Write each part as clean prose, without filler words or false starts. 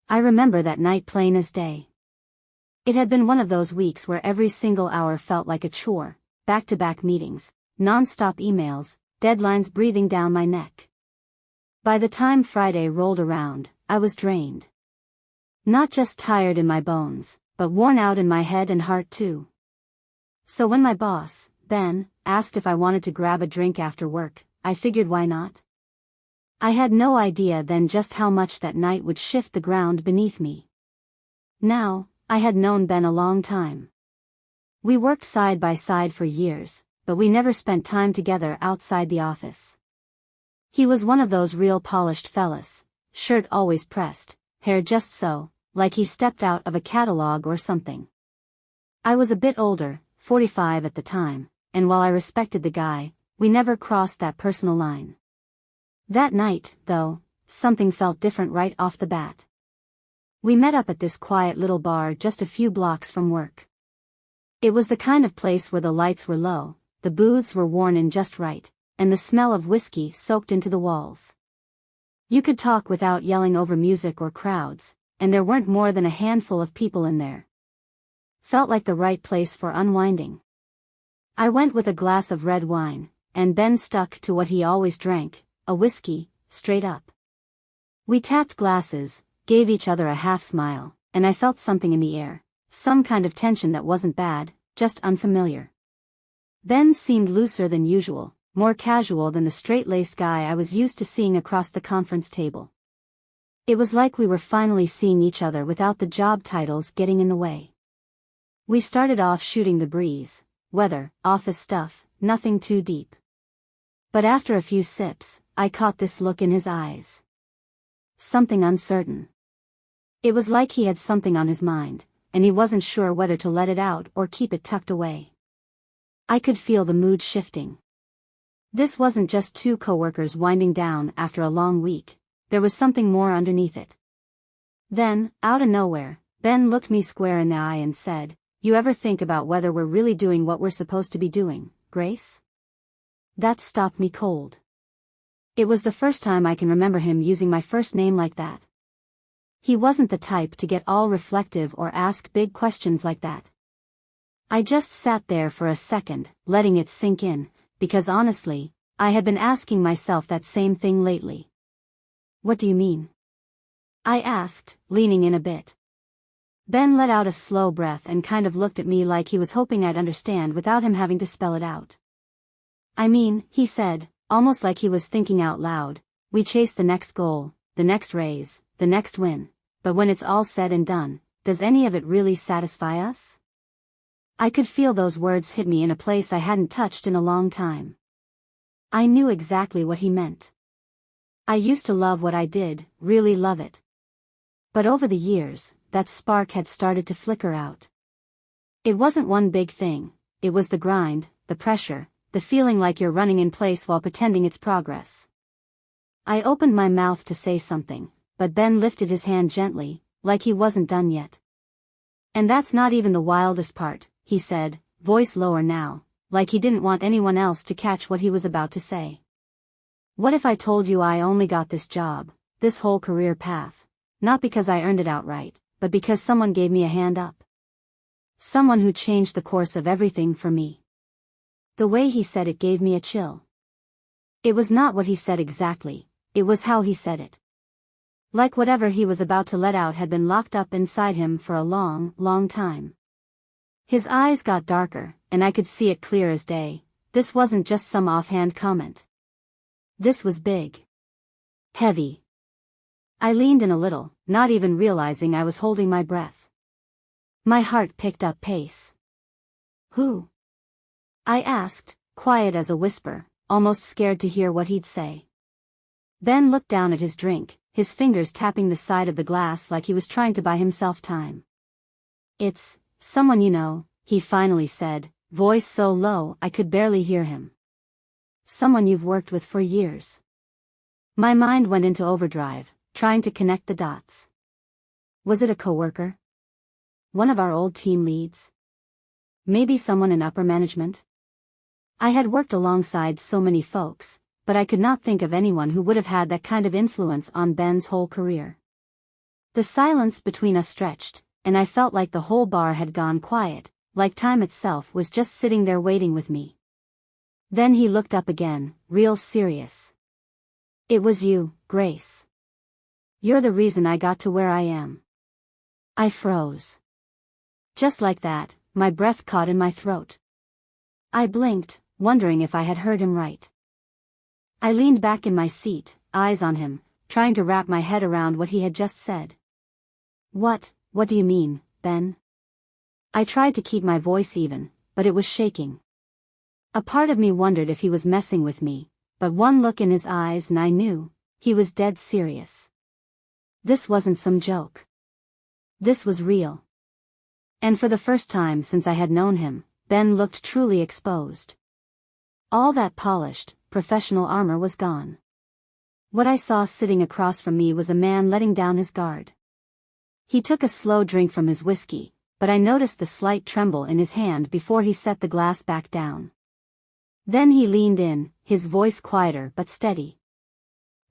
I remember that night plain as day. It had been one of those weeks where every single hour felt like a chore, back-to-back meetings, non-stop emails, deadlines breathing down my neck. By the time Friday rolled around, I was drained. Not just tired in my bones, but worn out in my head and heart too. So when my boss, Ben, asked if I wanted to grab a drink after work, I figured why not? I had no idea then just how much that night would shift the ground beneath me. Now, I had known Ben a long time. We worked side by side for years, but we never spent time together outside the office. He was one of those real polished fellas, shirt always pressed, hair just so, like he stepped out of a catalog or something. I was a bit older, 45 at the time, and while I respected the guy, we never crossed that personal line. That night, though, something felt different right off the bat. We met up at this quiet little bar just a few blocks from work. It was the kind of place where the lights were low, the booths were worn in just right, and the smell of whiskey soaked into the walls. You could talk without yelling over music or crowds, and there weren't more than a handful of people in there. Felt like the right place for unwinding. I went with a glass of red wine, and Ben stuck to what he always drank, a whiskey, straight up. We tapped glasses, gave each other a half smile, and I felt something in the air, some kind of tension that wasn't bad, just unfamiliar. Ben seemed looser than usual, more casual than the straight-laced guy I was used to seeing across the conference table. It was like we were finally seeing each other without the job titles getting in the way. We started off shooting the breeze, weather, office stuff, nothing too deep. But after a few sips, I caught this look in his eyes. Something uncertain. It was like he had something on his mind, and he wasn't sure whether to let it out or keep it tucked away. I could feel the mood shifting. This wasn't just two coworkers winding down after a long week, there was something more underneath it. Then, out of nowhere, Ben looked me square in the eye and said, "You ever think about whether we're really doing what we're supposed to be doing, Grace?" That stopped me cold. It was the first time I can remember him using my first name like that. He wasn't the type to get all reflective or ask big questions like that. I just sat there for a second, letting it sink in, because honestly, I had been asking myself that same thing lately. "What do you mean?" I asked, leaning in a bit. Ben let out a slow breath and kind of looked at me like he was hoping I'd understand without him having to spell it out. "I mean," he said, almost like he was thinking out loud, "we chase the next goal, the next raise, the next win, but when it's all said and done, does any of it really satisfy us?" I could feel those words hit me in a place I hadn't touched in a long time. I knew exactly what he meant. I used to love what I did, really love it. But over the years, that spark had started to flicker out. It wasn't one big thing, it was the grind, the pressure, the feeling like you're running in place while pretending it's progress. I opened my mouth to say something, but Ben lifted his hand gently, like he wasn't done yet. "And that's not even the wildest part," he said, voice lower now, like he didn't want anyone else to catch what he was about to say. "What if I told you I only got this job, this whole career path, not because I earned it outright, but because someone gave me a hand up? Someone who changed the course of everything for me." The way he said it gave me a chill. It was not what he said exactly, it was how he said it. Like whatever he was about to let out had been locked up inside him for a long, long time. His eyes got darker, and I could see it clear as day. This wasn't just some offhand comment. This was big. Heavy. I leaned in a little, not even realizing I was holding my breath. My heart picked up pace. "Who?" I asked, quiet as a whisper, almost scared to hear what he'd say. Ben looked down at his drink, his fingers tapping the side of the glass like he was trying to buy himself time. "It's someone you know," he finally said, voice so low I could barely hear him. "Someone you've worked with for years." My mind went into overdrive, trying to connect the dots. Was it a coworker? One of our old team leads? Maybe someone in upper management? I had worked alongside so many folks, but I could not think of anyone who would have had that kind of influence on Ben's whole career. The silence between us stretched, and I felt like the whole bar had gone quiet, like time itself was just sitting there waiting with me. Then he looked up again, real serious. "It was you, Grace. You're the reason I got to where I am." I froze. Just like that, my breath caught in my throat. I blinked, wondering if I had heard him right. I leaned back in my seat, eyes on him, trying to wrap my head around what he had just said. What do you mean, Ben?" I tried to keep my voice even, but it was shaking. A part of me wondered if he was messing with me, but one look in his eyes and I knew, he was dead serious. This wasn't some joke. This was real. And for the first time since I had known him, Ben looked truly exposed. All that polished, professional armor was gone. What I saw sitting across from me was a man letting down his guard. He took a slow drink from his whiskey, but I noticed the slight tremble in his hand before he set the glass back down. Then he leaned in, his voice quieter but steady.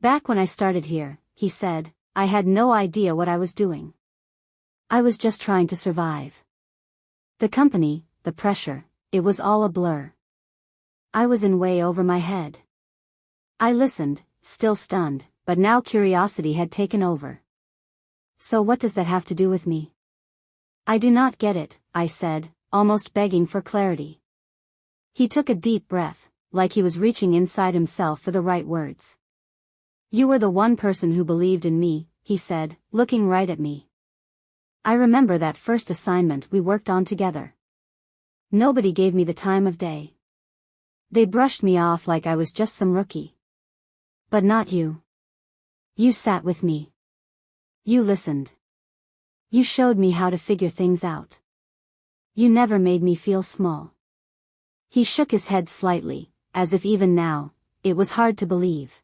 "Back when I started here," he said, "I had no idea what I was doing. I was just trying to survive. The company, the pressure, it was all a blur. I was in way over my head." I listened, still stunned, but now curiosity had taken over. "So what does that have to do with me?" "I do not get it," I said, almost begging for clarity. He took a deep breath, like he was reaching inside himself for the right words. "You were the one person who believed in me," he said, looking right at me. "I remember that first assignment we worked on together. Nobody gave me the time of day. They brushed me off like I was just some rookie. But not you. You sat with me. You listened. You showed me how to figure things out. You never made me feel small." He shook his head slightly, as if even now, it was hard to believe.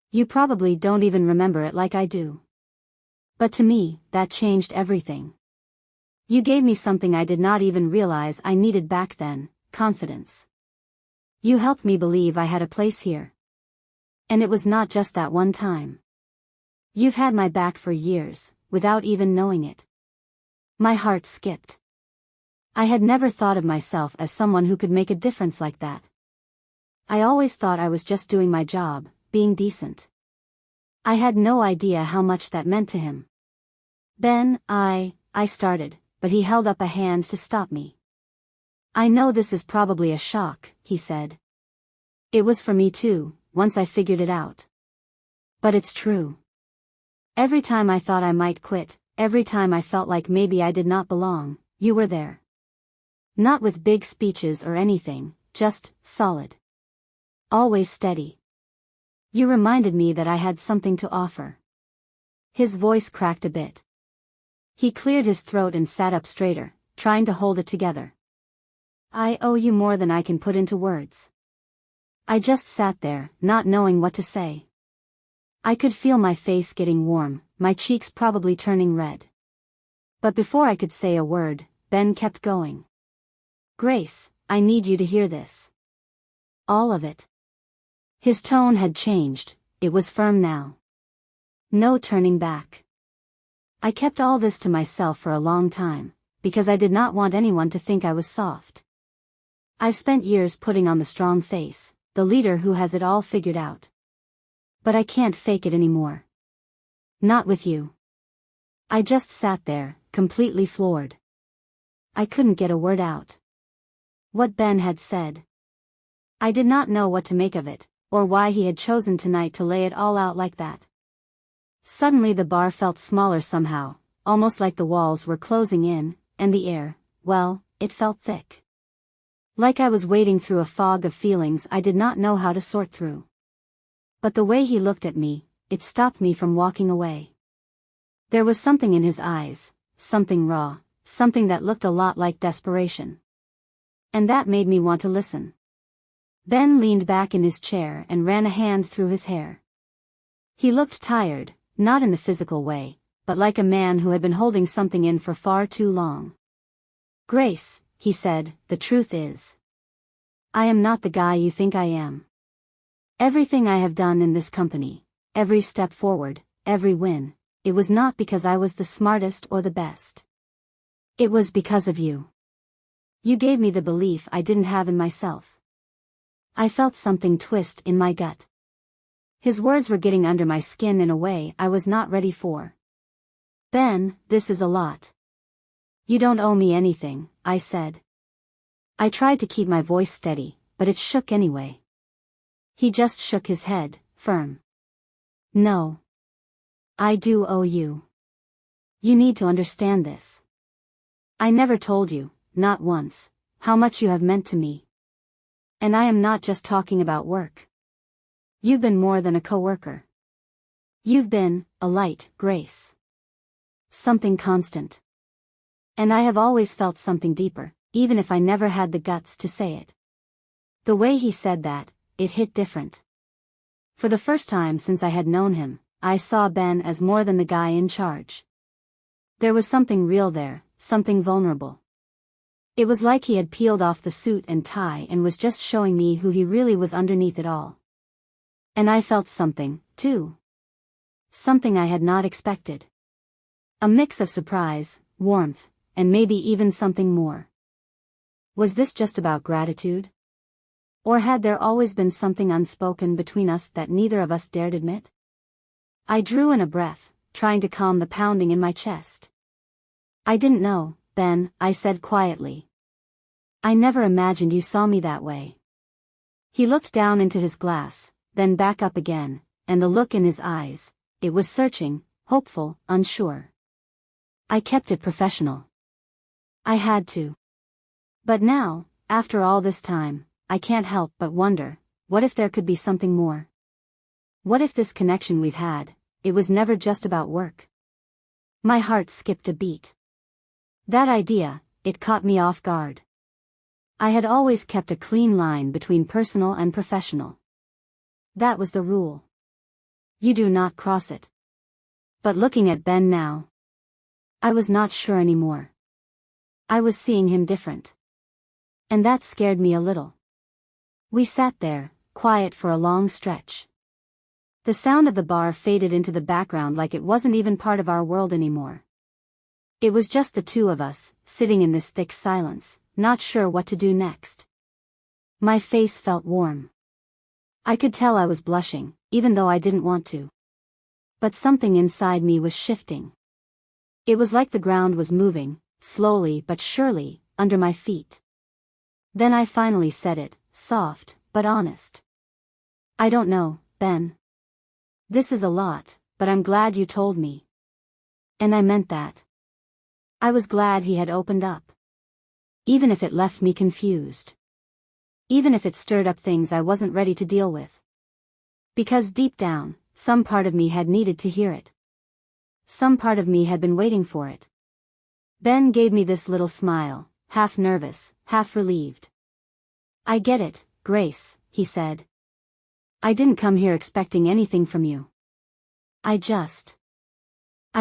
"You probably don't even remember it like I do. But to me, that changed everything. You gave me something I did not even realize I needed back then, confidence. You helped me believe I had a place here. And it was not just that one time. You've had my back for years, without even knowing it." My heart skipped. I had never thought of myself as someone who could make a difference like that. I always thought I was just doing my job, being decent. I had no idea how much that meant to him. "Ben, I started, but he held up a hand to stop me. "I know this is probably a shock," he said. "It was for me too, once I figured it out. But it's true. Every time I thought I might quit, every time I felt like maybe I did not belong, you were there. Not with big speeches or anything, just solid. Always steady. You reminded me that I had something to offer." His voice cracked a bit. He cleared his throat and sat up straighter, trying to hold it together. "I owe you more than I can put into words." I just sat there, not knowing what to say. I could feel my face getting warm, my cheeks probably turning red. But before I could say a word, Ben kept going. "Grace, I need you to hear this. All of it." His tone had changed, it was firm now. No turning back. I kept all this to myself for a long time, because I did not want anyone to think I was soft. I've spent years putting on the strong face, the leader who has it all figured out. But I can't fake it anymore. Not with you. I just sat there, completely floored. I couldn't get a word out. What Ben had said. I did not know what to make of it, or why he had chosen tonight to lay it all out like that. Suddenly the bar felt smaller somehow, almost like the walls were closing in, and the air, well, it felt thick. Like I was wading through a fog of feelings I did not know how to sort through. But the way he looked at me, it stopped me from walking away. There was something in his eyes, something raw, something that looked a lot like desperation. And that made me want to listen. Ben leaned back in his chair and ran a hand through his hair. He looked tired, not in the physical way, but like a man who had been holding something in for far too long. "Grace," he said, "the truth is, I am not the guy you think I am. Everything I have done in this company, every step forward, every win, it was not because I was the smartest or the best. It was because of you. You gave me the belief I didn't have in myself. I felt something twist in my gut. His words were getting under my skin in a way I was not ready for. Ben, this is a lot. You don't owe me anything, I said. I tried to keep my voice steady, but it shook anyway. He just shook his head, firm. No. I do owe you. You need to understand this. I never told you, not once, how much you have meant to me. And I am not just talking about work. You've been more than a coworker. You've been a light, Grace. Something constant. And I have always felt something deeper, even if I never had the guts to say it. The way he said that, it hit different. For the first time since I had known him, I saw Ben as more than the guy in charge. There was something real there, something vulnerable. It was like he had peeled off the suit and tie and was just showing me who he really was underneath it all. And I felt something, too. Something I had not expected. A mix of surprise, warmth, and maybe even something more. Was this just about gratitude? Or had there always been something unspoken between us that neither of us dared admit? I drew in a breath, trying to calm the pounding in my chest. I didn't know, Ben, I said quietly. I never imagined you saw me that way. He looked down into his glass, then back up again, and the look in his eyes, it was searching, hopeful, unsure. I kept it professional. I had to. But now, after all this time, I can't help but wonder, what if there could be something more? What if this connection we've had, it was never just about work? My heart skipped a beat. That idea, it caught me off guard. I had always kept a clean line between personal and professional. That was the rule. You do not cross it. But looking at Ben now, I was not sure anymore. I was seeing him different. And that scared me a little. We sat there, quiet for a long stretch. The sound of the bar faded into the background like it wasn't even part of our world anymore. It was just the two of us, sitting in this thick silence, not sure what to do next. My face felt warm. I could tell I was blushing, even though I didn't want to. But something inside me was shifting. It was like the ground was moving, slowly but surely, under my feet. Then I finally said it, soft, but honest. I don't know, Ben. This is a lot, but I'm glad you told me. And I meant that. I was glad he had opened up. Even if it left me confused. Even if it stirred up things I wasn't ready to deal with. Because deep down, some part of me had needed to hear it. Some part of me had been waiting for it. Ben gave me this little smile, half nervous, half relieved. I get it, Grace, he said. I didn't come here expecting anything from you. I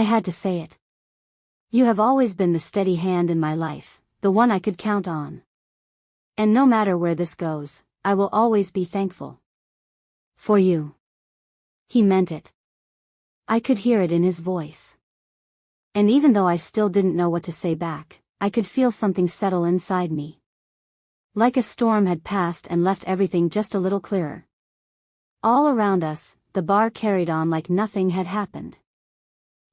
had to say it. You have always been the steady hand in my life, the one I could count on. And no matter where this goes, I will always be thankful. For you. He meant it. I could hear it in his voice. And even though I still didn't know what to say back, I could feel something settle inside me. Like a storm had passed and left everything just a little clearer. All around us, the bar carried on like nothing had happened.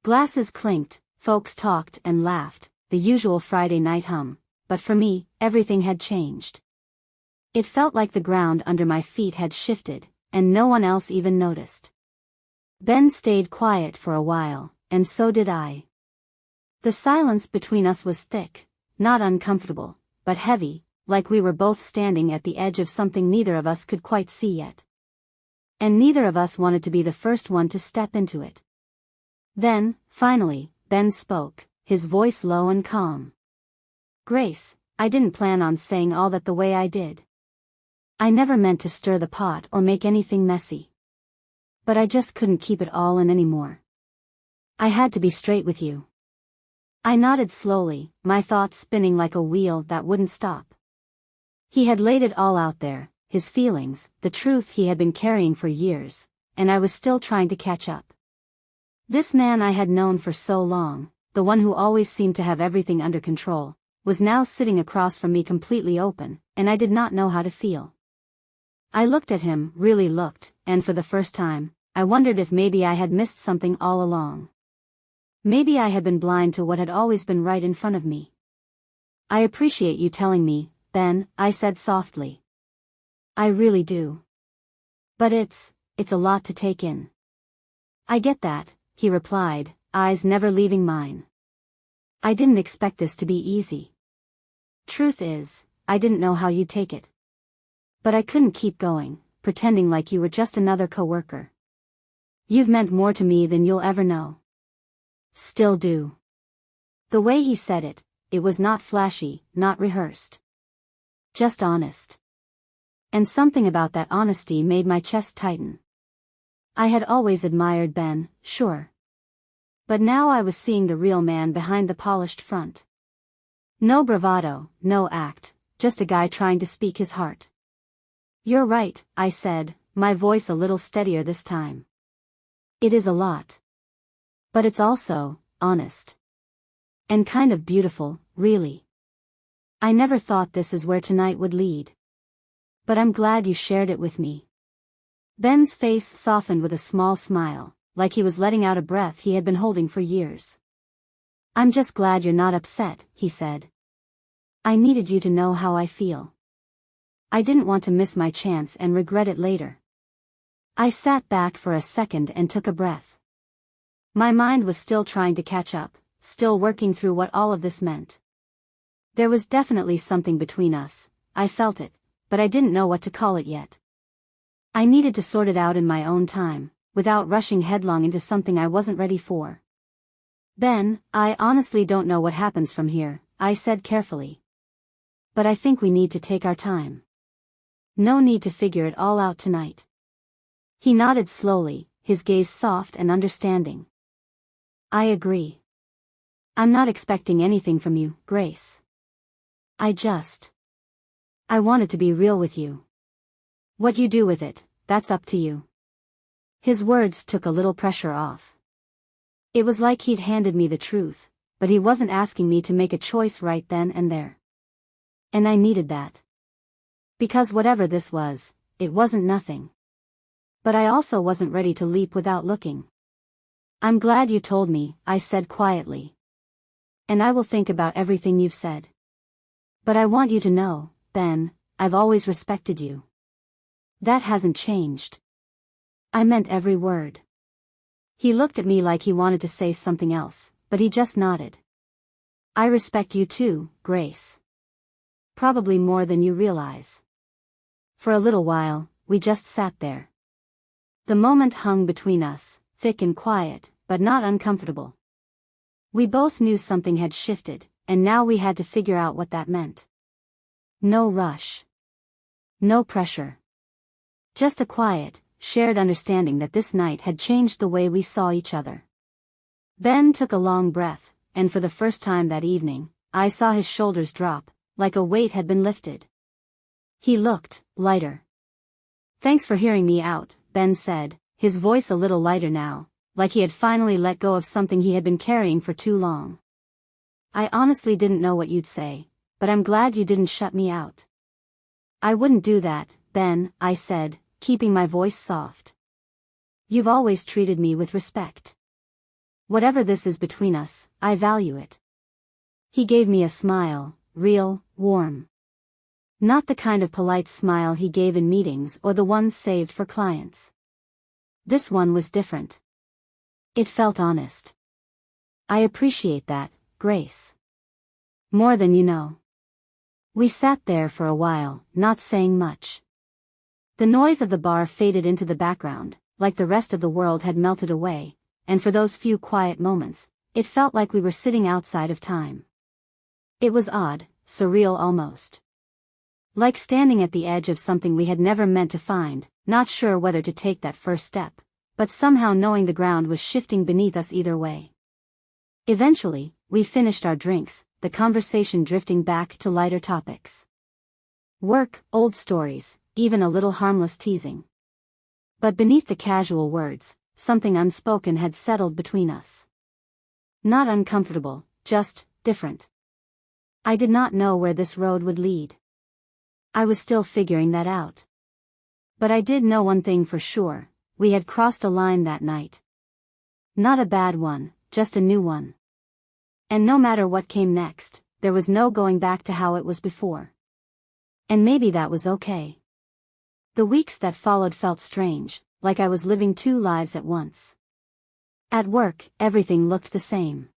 Glasses clinked, folks talked and laughed, the usual Friday night hum, but for me, everything had changed. It felt like the ground under my feet had shifted, and no one else even noticed. Ben stayed quiet for a while, and so did I. The silence between us was thick, not uncomfortable, but heavy, like we were both standing at the edge of something neither of us could quite see yet. And neither of us wanted to be the first one to step into it. Then, finally, Ben spoke, his voice low and calm. Grace, I didn't plan on saying all that the way I did. I never meant to stir the pot or make anything messy. But I just couldn't keep it all in anymore. I had to be straight with you. I nodded slowly, my thoughts spinning like a wheel that wouldn't stop. He had laid it all out there, his feelings, the truth he had been carrying for years, and I was still trying to catch up. This man I had known for so long, the one who always seemed to have everything under control, was now sitting across from me completely open, and I did not know how to feel. I looked at him, really looked, and for the first time, I wondered if maybe I had missed something all along. Maybe I had been blind to what had always been right in front of me. "I appreciate you telling me, Ben," I said softly. "I really do. But it's a lot to take in." "I get that," he replied, eyes never leaving mine. "I didn't expect this to be easy. Truth is, I didn't know how you'd take it. But I couldn't keep going, pretending like you were just another coworker. You've meant more to me than you'll ever know. Still do." The way he said it, it was not flashy, not rehearsed. Just honest. And something about that honesty made my chest tighten. I had always admired Ben, sure. But now I was seeing the real man behind the polished front. No bravado, no act, just a guy trying to speak his heart. "You're right," I said, my voice a little steadier this time. "It is a lot. But it's also honest. And kind of beautiful, really. I never thought this is where tonight would lead. But I'm glad you shared it with me." Ben's face softened with a small smile, like he was letting out a breath he had been holding for years. "I'm just glad you're not upset," he said. "I needed you to know how I feel. I didn't want to miss my chance and regret it later." I sat back for a second and took a breath. My mind was still trying to catch up, still working through what all of this meant. There was definitely something between us, I felt it, but I didn't know what to call it yet. I needed to sort it out in my own time, without rushing headlong into something I wasn't ready for. "Ben, I honestly don't know what happens from here," I said carefully. "But I think we need to take our time. No need to figure it all out tonight." He nodded slowly, his gaze soft and understanding. "I agree. I'm not expecting anything from you, Grace. I wanted to be real with you. What you do with it, that's up to you." His words took a little pressure off. It was like he'd handed me the truth, but he wasn't asking me to make a choice right then and there. And I needed that. Because whatever this was, it wasn't nothing. But I also wasn't ready to leap without looking. "I'm glad you told me," I said quietly. "And I will think about everything you've said. But I want you to know, Ben, I've always respected you. That hasn't changed." I meant every word. He looked at me like he wanted to say something else, but he just nodded. "I respect you too, Grace. Probably more than you realize." For a little while, we just sat there. The moment hung between us, thick and quiet, but not uncomfortable. We both knew something had shifted, and now we had to figure out what that meant. No rush. No pressure. Just a quiet, shared understanding that this night had changed the way we saw each other. Ben took a long breath, and for the first time that evening, I saw his shoulders drop, like a weight had been lifted. He looked lighter. "Thanks for hearing me out," Ben said, his voice a little lighter now, like he had finally let go of something he had been carrying for too long. "I honestly didn't know what you'd say, but I'm glad you didn't shut me out." "I wouldn't do that, Ben," I said, keeping my voice soft. "You've always treated me with respect. Whatever this is between us, I value it." He gave me a smile, real, warm. Not the kind of polite smile he gave in meetings or the ones saved for clients. This one was different. It felt honest. "I appreciate that, Grace. More than you know." We sat there for a while, not saying much. The noise of the bar faded into the background, like the rest of the world had melted away, and for those few quiet moments, it felt like we were sitting outside of time. It was odd, surreal almost. Like standing at the edge of something we had never meant to find, not sure whether to take that first step, but somehow knowing the ground was shifting beneath us either way. Eventually, we finished our drinks, the conversation drifting back to lighter topics. Work, old stories, even a little harmless teasing. But beneath the casual words, something unspoken had settled between us. Not uncomfortable, just different. I did not know where this road would lead. I was still figuring that out. But I did know one thing for sure: we had crossed a line that night. Not a bad one, just a new one. And no matter what came next, there was no going back to how it was before. And maybe that was okay. The weeks that followed felt strange, like I was living two lives at once. At work, everything looked the same.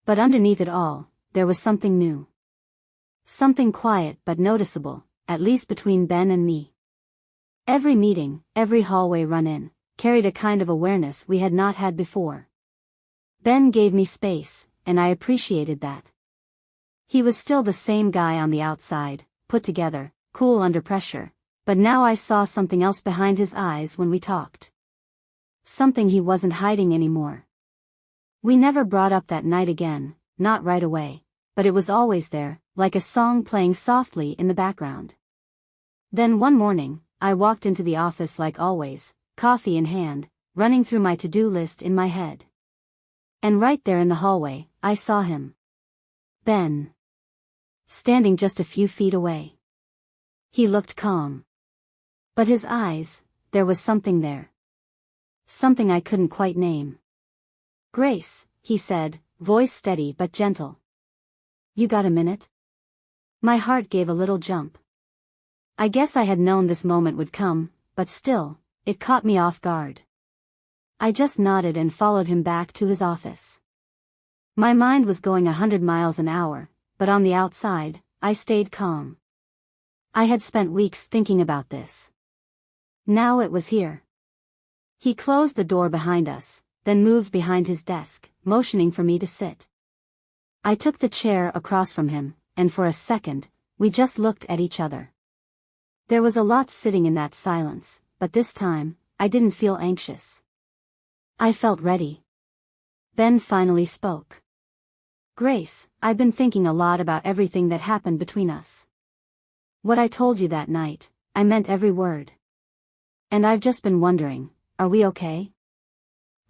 But underneath it all, there was something new. Something quiet but noticeable, at least between Ben and me. Every meeting, every hallway run-in, carried a kind of awareness we had not had before. Ben gave me space, and I appreciated that. He was still the same guy on the outside, put together, cool under pressure, but now I saw something else behind his eyes when we talked. Something he wasn't hiding anymore. We never brought up that night again, not right away, but it was always there, like a song playing softly in the background. Then one morning, I walked into the office like always, coffee in hand, running through my to-do list in my head. And right there in the hallway, I saw him. Ben. Standing just a few feet away. He looked calm. But his eyes, there was something there. Something I couldn't quite name. "Grace," he said, voice steady but gentle. "You got a minute?" My heart gave a little jump. I guess I had known this moment would come, but still, it caught me off guard. I just nodded and followed him back to his office. My mind was going 100 miles an hour, but on the outside, I stayed calm. I had spent weeks thinking about this. Now it was here. He closed the door behind us, then moved behind his desk, motioning for me to sit. I took the chair across from him, and for a second, we just looked at each other. There was a lot sitting in that silence, but this time, I didn't feel anxious. I felt ready. Ben finally spoke. "Grace, I've been thinking a lot about everything that happened between us. What I told you that night, I meant every word. And I've just been wondering, are we okay?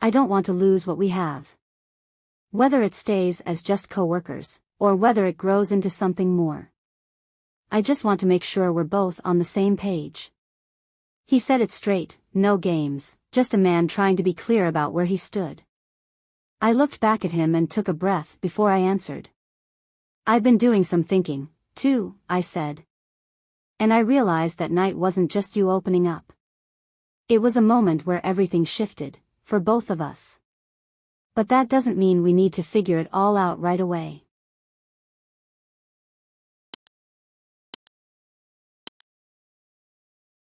I don't want to lose what we have. Whether it stays as just co-workers, or whether it grows into something more. I just want to make sure we're both on the same page." He said it straight, no games, just a man trying to be clear about where he stood. I looked back at him and took a breath before I answered. "I've been doing some thinking, too," I said. "And I realized that night wasn't just you opening up. It was a moment where everything shifted, for both of us. But that doesn't mean we need to figure it all out right away.